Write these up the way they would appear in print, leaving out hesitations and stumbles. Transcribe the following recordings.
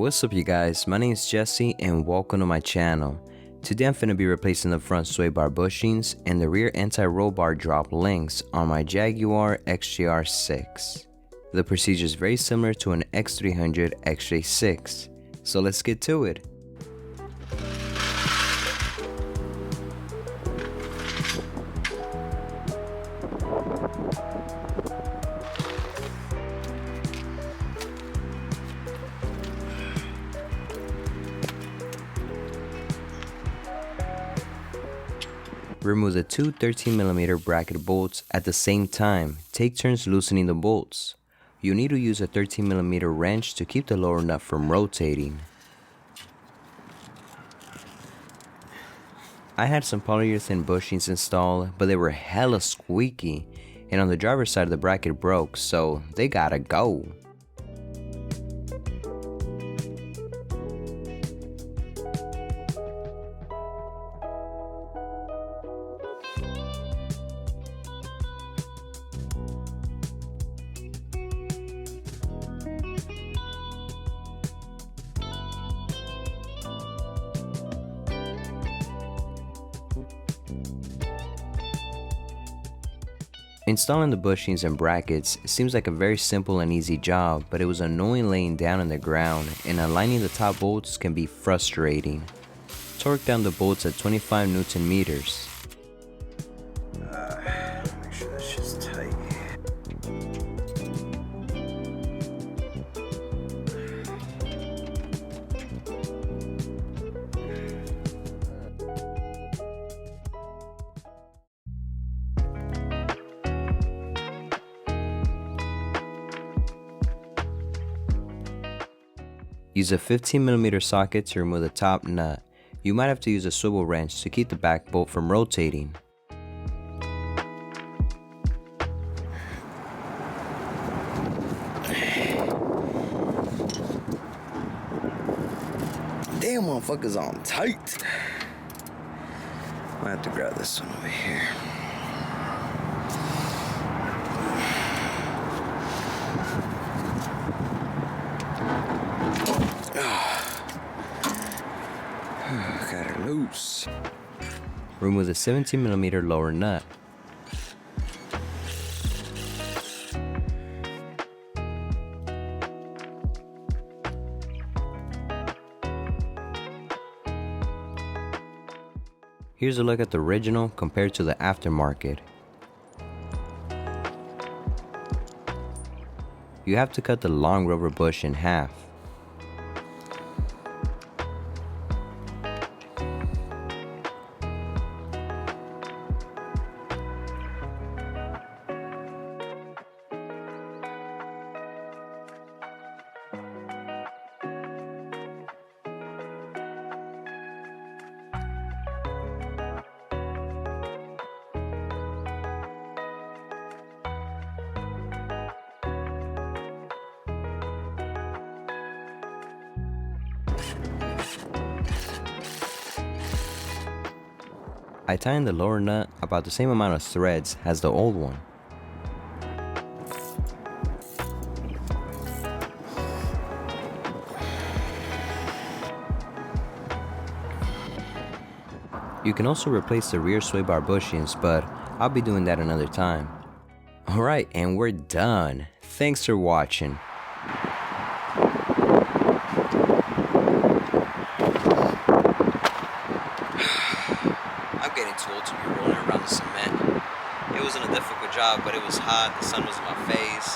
What's up you guys, my name is Jesse and welcome to my channel. Today I'm finna be replacing the front SwayBar bushings and the rear anti-roll bar drop links on my Jaguar XJR6. The procedure is very similar to an X300 XJ6, so let's get to it. Remove the two 13mm bracket bolts at the same time. Take turns loosening the bolts. You need to use a 13mm wrench to keep the lower nut from rotating. I had some polyurethane bushings installed, but they were hella squeaky, and on the driver's side the bracket broke, so they gotta go. Installing the bushings and brackets seems like a very simple and easy job, but it was annoying laying down on the ground, and aligning the top bolts can be frustrating. Torque down the bolts at 25 Newton meters. Make sure that's just tight. Use a 15mm socket to remove the top nut. You might have to use a swivel wrench to keep the back bolt from rotating. Damn, motherfucker's on tight. I have to grab this one over here. Got it loose. Remove the 17mm lower nut. Here's a look at the original compared to the aftermarket. You have to cut the long rubber bush in half. I tightened the lower nut about the same amount of threads as the old one. You can also replace the rear SwayBar bushings, but I'll be doing that another time. Alright, and we're done. Thanks for watching. I'm getting too old to be rolling around the cement. It wasn't a difficult job, but it was hot, the sun was in my face,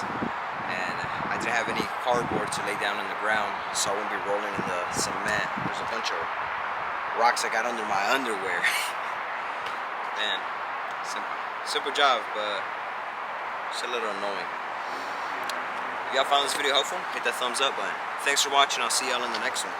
and I didn't have any cardboard to lay down on the ground, so I wouldn't be rolling in the cement. There's a bunch of rocks I got under my underwear. Man, simple job, but it's a little annoying. If y'all found this video helpful, hit that thumbs up button. Thanks for watching, I'll see y'all in the next one.